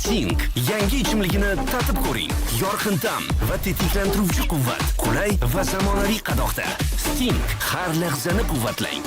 Sting yangi ichimligini tatib ko'ring. Yorqin ta'm va tetiklantiruvchi quvvat, qulay va zamonaviy qadoqda. Sting har lahzani quvvatlang.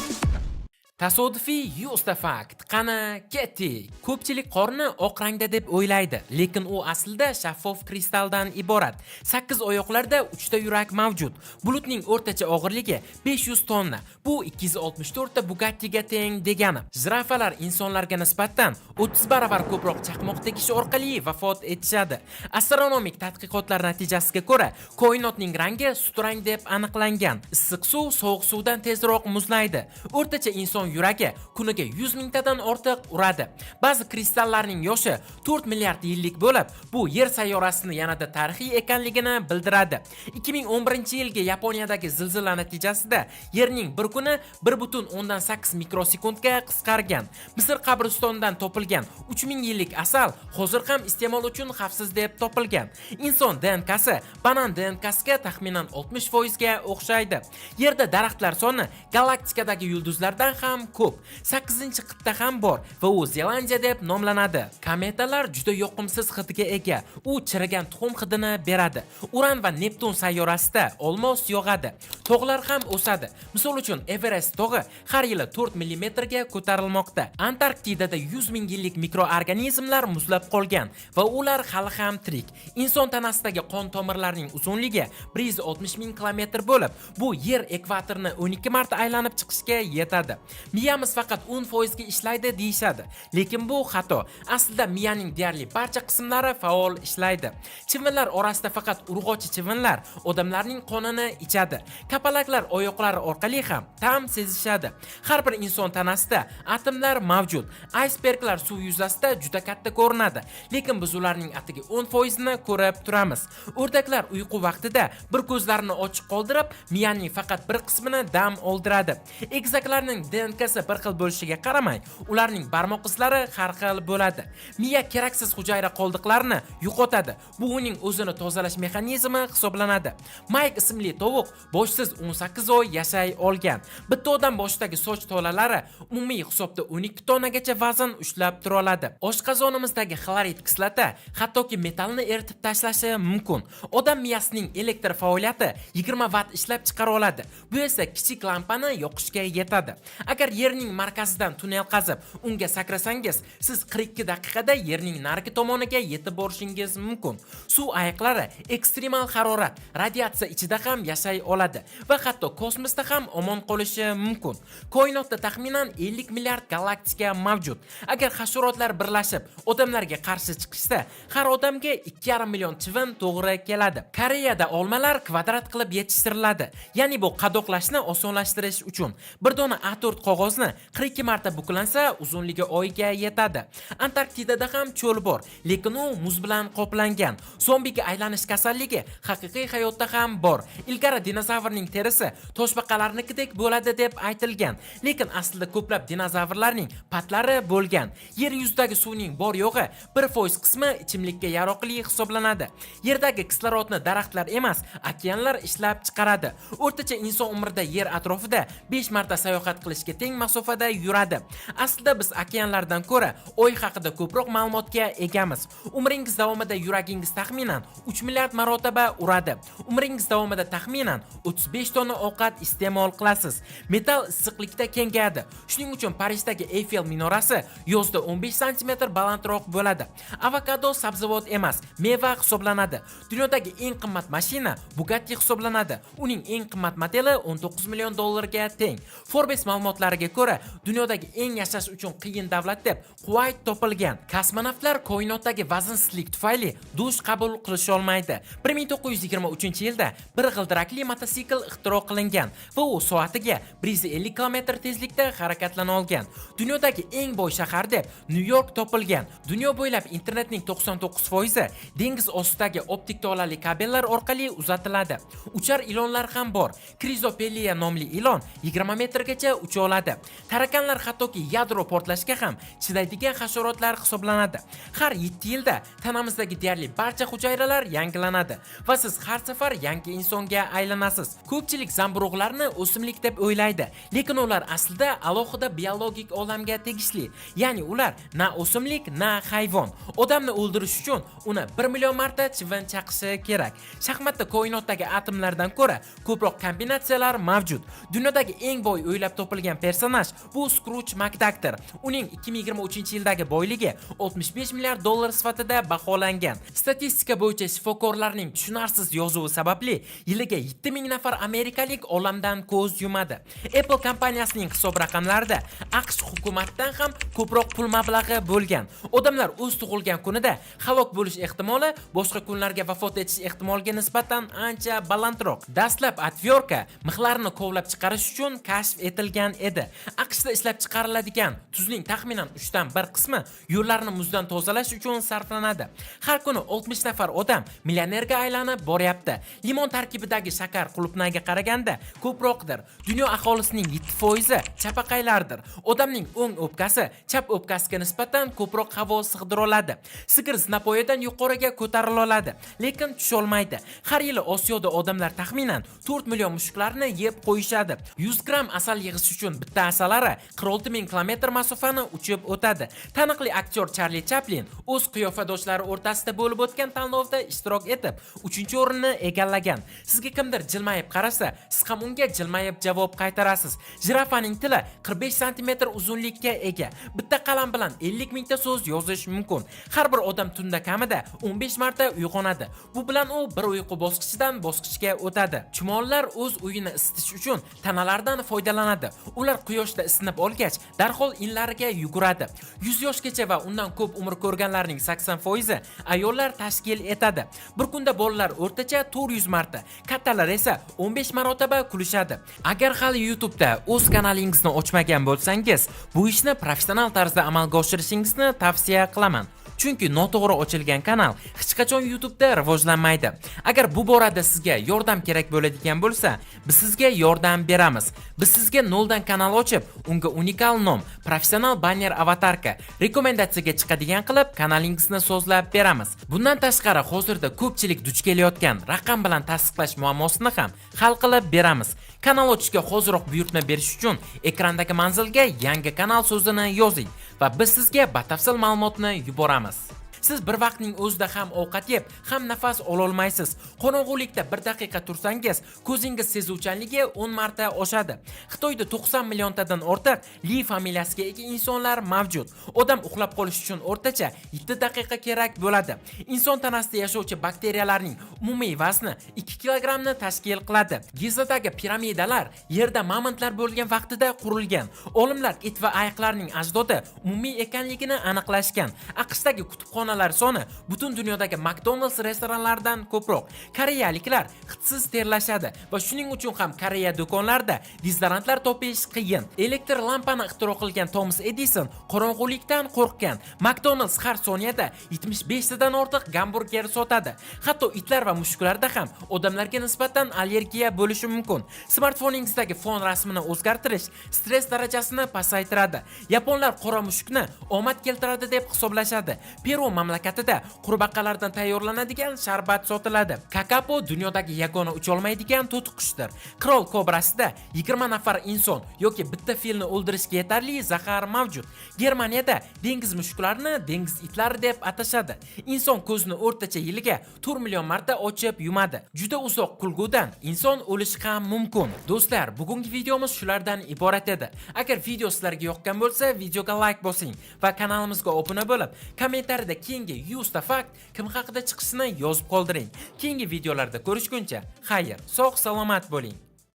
Tasodifiy Yusta fakt. Qani ketdik. Ko'pchilik qorni oq rangda deb o'ylaydi, lekin u aslida shaffof kristaldan iborat. 8 oyoqlarda 3 ta yurak mavjud. Bulutning o'rtacha og'irligi 500 tonna. Bu 264 ta Bugattiga teng degani. Jirafalar insonlarga nisbatan 30 baravar ko'proq chaqmoq tegishi orqali vafot etishadi. Astronomik tadqiqotlar natijasiga ko'ra, koinotning rangi sut rang deb aniqlangan. Issiq suv sovuq suvdan tezroq muzlaydi. O'rtacha inson yuragi kuniga 100 mingtadan ortiq uradi. Ba'zi kristallarning yoshi 4 milliard yillik bo'lib, bu Yer sayyorasini yanada tarixiy ekanligini bildiradi. 2011-yilgi Yaponiyadagi zilzila natijasida Yerning bir kuni 1,8 mikrosekundga qisqargan. Misr qabristonidan topilgan 3000 yillik asal hozir ham iste'mol uchun xavfsiz deb topilgan. Inson DNKsi banan DNKsiga taxminan 60% ga o'xshaydi. Yerda daraxtlar soni galaktikadagi yulduzlardan ham ko'p. 8-qit'a ham bor va u Zelandiya deb nomlanadi. Kometalar juda yoqimsiz hidga ega. U chirigan tuxum hidini beradi. Uran va Neptun sayyorasida olmos yog'adi. Tog'lar ham o'sadi. Misol uchun Everest tog'i har yili 4 mm ga ko'tarilmoqda. Antarktidada 100 ming yillik mikroorganizmlar muzlab qolgan va ular hali ham tirik. Inson tanasidagi qon tomirlarining uzunligi 160 ming kilometr bo'lib, bu Yer ekvatorni 12 marta aylanib chiqishga yetadi. Miyamiz faqat 10% ga ishlaydi deyshadi, lekin bu xato. Aslida miyaning deyarli barcha qismlari faol ishlaydi. Chivinlar orasida faqat urg'ochi chivinlar odamlarning qonini ichadi. Kapalaklar oyoqlari orqali ham ta'm sezishadi. Har bir inson tanasida atomlar mavjud. Aysberglar suv yuzasida juda katta ko'rinadi, lekin biz ularning atigi 10% ni ko'rib turamiz. O'rdaklar uyqu vaqtida bir ko'zlarini ochiq qoldirib, miyaning faqat bir qismini dam oldiradi. Egizaklarning DNKsi bir xil bo'lishiga qaramay, ularning barmoq izlari har xil bo'ladi. Miya keraksiz hujayra qoldiqlarini yo'qotadi. Bu uning o'zini tozalash mexanizmi hisoblanadi. Mike ismli tovuq boshsiz 18 oy yashay olgan. Bitta odam boshidagi soch tolalari umumiy hisobda 12 tonnagacha vazn ushlab tura oladi. Oshqozonimizdagi xlorid kislota hattoki metallni eritib tashlashi mumkin. Odam miyasining elektr faoliyati 20 vatt ishlab chiqara oladi. Bu esa kichik lampani yoqishga yetadi. Agar Yerning markazidan tunnel qazib, unga sakrasangiz, siz 42 daqiqada Yerning narigi tomoniga yetib borishingiz mumkin. Suv ayiqlari ekstremal harorat, radiatsiya ichida ham yashay oladi va hatto kosmosda ham omon qolishi mumkin. Koinotda taxminan 50 milliard galaktika mavjud. Agar hasharotlar birlashib odamlarga qarshi chiqishsa, har odamga 2,5 million chivin to'g'ri keladi. Koreyada olmalar kvadrat qilib yetishtiriladi. Ya'ni bu qadoqlashni osonlashtirish uchun. Bir dona A4 qog'ozni 42 marta buklansa, uzunligi oyga yetadi. Antarktidada ham cho'l bor, lekin u muz bilan qoplangan. Zombiga aylanish kasalligi haqiqiy hayotda ham bor. Ilgari dinozavrning terisi toshbaqalarnikidek bo'ladi deb aytilgan, lekin aslida ko'plab dinozavrlarning patlari bo'lgan. Yer yuzidagi suvning bor yo'g'i 1% qismi ichimlikka yaroqli hisoblanadi. Yerdagi kislorodni daraxtlar emas, okeanlar ishlab chiqaradi. O'rtacha inson umrida Yer atrofida 5 marta sayohat qilishga teng masofada yuradi. Aslida biz okeanlardan ko'ra Oy haqida ko'proq ma'lumotga egamiz. Umringiz davomida yuragingiz taxminan 3 milliard marotaba uradi. Umringiz davomida taxminan 35 tonna ovqat iste'mol qilasiz. Metall issiqlikda kengayadi. Shuning uchun Parijdagi Eyfel minorasi yozda 15 sm balandroq bo'ladi. Avokado sabzavot emas, meva hisoblanadi. Dunyodagi eng qimmat mashina Bugatti hisoblanadi. Uning eng qimmat modeli 19 million dollarga teng. Forbes ma'lumotlariga ko'ra, dunyodagi eng yashash uchun qiyin davlat deb Kuvayt topilgan. Kosmonavtlar koinotdagi vaznsizlik tufayli dush qabul qilisha olmaydi. 1923-yilda bir g'ildirakli mototsikl ixtiro qilingan va u soatiga 150 km tezlikda harakatlana olgan. Dunyodagi eng boy shahar deb New York topilgan. Dunyo bo'ylab internetning 99% dengiz ostidagi optik tolali kabellar orqali uzatiladi. Uchar ilonlar ham bor. Krizopeliya nomli ilon 20 metrgacha ucha oladi. oladi. Tarakanlar hattoki yadro portlashga ham chidaydigan hasharotlar hisoblanadi. Har 7 yilda tanamizdagi deyarli barcha hujayralar yangilanadi va siz har safar yangi insonga aylanasiz. Ko'pchilik zamburug'larni o'simlik deb o'ylaydi, lekin ular aslida alohida biologik olamga tegishli. Ya'ni ular na o'simlik, na hayvon. Odamni o'ldirish uchun uni 1 million marta chivin chaqishi kerak. Shaxmatda koinotdagi atomlardan ko'ra ko'proq kombinatsiyalar mavjud. Dunyodagi eng boy o'ylab topilgan personaj bu Scrooge McDuckdir. Uning 2023-yildagi boyligi 65 milliard dollar sifatida baholangan. Statistika bo'yicha shifokorlarning tushunarsiz yozuvi sababli yiliga 7000 nafar amerikalik olamdan ko'z yumadi. Apple kompaniyasining hisob raqamlarida AQSh hukumatidan ham ko'proq pul mablag'i bo'lgan. Odamlar o'z tug'ilgan kunida halok bo'lish ehtimoli boshqa kunlarga vafot etish ehtimoliga nisbatan ancha balandroq. Dastlab atyorka mixlarni kovlab chiqarish uchun kashf etilgan edi. AQShda ishlab chiqariladigan tuzning taxminan 3 dan 1 qismi yo'llarni muzdan tozalash uchun sarflanadi. Har kuni 60 nafar odam millionerga aylanib boryapti. Limon tarkibidagi shakar qulupnayga qaraganda ko'proqdir. Dunyo aholisining 7% chapaqaylardir. Odamning o'ng o'pkasi chap o'pkasiga nisbatan ko'proq havo sig'dira oladi. Sigir zinapoyadan yuqoriga ko'tarila oladi, lekin tusha olmaydi. Har yili Osiyoda odamlar taxminan 4 million mushuklarni yeb qo'yishadi. 100 gram asal yig'ish uchun bitta asalari 46 ming kilometr masofani uchib o'tadi. Taniqli aktyor Charlie Chaplin o'z qiyofadoshlari o'rtasida bo'lib o'tgan tanlovda ishtirok etib, 3-o'rinni egallagan. Sizga kimdir jilmayib qarasa, siz ham unga jilmayib javob qaytarasiz. Jirafaning tili 45 sm uzunlikka ega. Bitta qalam bilan 50 mingta so'z yozish mumkin. Har bir odam tunda kamida 15 marta uyg'onadi. Bu bilan u bir uyqu bosqichidan bosqichga o'tadi. Chumollar o'z uyini isitish uchun tanalardan foydalanadi. Ular quyoshda isinib olgach, darhol inlariga yuguradi. 100 yoshgacha va undan ko'p umr ko'rganlarning 80% ayollar tashkil etadi. Bir kunda bolalar o'rtacha 400 marta, kattalar esa 15 marotaba kulishadi. Agar hali YouTube'da o'z kanalingizni ochmagan bo'lsangiz, bu ishni professional tarzda amalga oshirishingizni tavsiya qilaman. Chunki noto'g'ri ochilgan kanal hech qachon YouTube'da rivojlanmaydi. Agar bu borada sizga yordam kerak bo'ladigan bo'lsa, biz sizga yordam beramiz. Biz sizga noldan kanal ochib, unga unikal nom, professional banner avatarka, rekomendatsiyaga chiqadigan qilib kanalingizni sozlab beramiz. Bundan tashqari, hozirda ko'pchilik duch kelayotgan raqam bilan tasdiqlash muammosini ham hal qilib beramiz. Kanal ochishga hoziroq buyurtma berish uchun ekrandagi manzilga yangi kanal so'zini yozing va biz sizga batafsil ma'lumotni yuboramiz. Siz bir vaqtning o'zida ham ovqat yeb, ham nafas ololmaysiz. Qorong'ulikda 1 daqiqa tursangiz, ko'zingiz sezuvchanligi 10 marta oshadi. Xitoyda 90 milliontadan ortiq Li familiyasiga ega insonlar mavjud. Odam uxlab qolish uchun o'rtacha 7 daqiqa kerak bo'ladi. Inson tanasida yashovchi bakteriyalarning umumiy vazni 2 kilogramni tashkil qiladi. Gizadagi piramidalar yerda mammontlar bo'lgan vaqtida qurilgan. Olimlar it va ayiqlarning ajdodi umumiy ekanligini aniqlashgan. AQShdagi kutubxona soni butun dunyodagi McDonald's restoranlaridan ko'proq. Koreyaliklar hidsiz terlashadi va shuning uchun ham Koreya do'konlarida dezodorantlar topish qiyin. Elektr lampani ixtiro qilgan Thomas Edison qorong'ulikdan qo'rqgan. McDonald's har soniyada 75 tadan ortiq gamburger sotadi. Hatto itlar va mushuklarda ham odamlarga nisbatan allergiya bo'lishi mumkin. Smartfoningizdagi fon rasmini o'zgartirish stress darajasini pasaytiradi. Yaponlar qora mushukni omad keltiradi deb hisoblashadi. Peru mamlakatida qurbaqalardan tayyorlanadigan sharbat sotiladi. Kakapo dunyodagi yagona ucholmaydigan to'tiqushdir. Qirol kobrasida 20 nafar inson yoki bitta filni o'ldirishga yetarli zahar mavjud. Germaniyada dengiz mushuklarini dengiz itlari deb atashadi. Inson ko'zini o'rtacha yiliga 4 million marta ochib yumadi. Juda uzoq kulgudan inson o'lishi ham mumkin. Do'stlar, bugungi videomiz shulardan iborat edi. Agar video sizlarga yoqqan bo'lsa, videoga like bosing va kanalimizga obuna bo'lib, kommentariyada keyingi 100 ta fakt kim haqida chiqishini yozib qoldiring. Keyingi videolarda ko'rishguncha, xayr, sog' salomat bo'ling.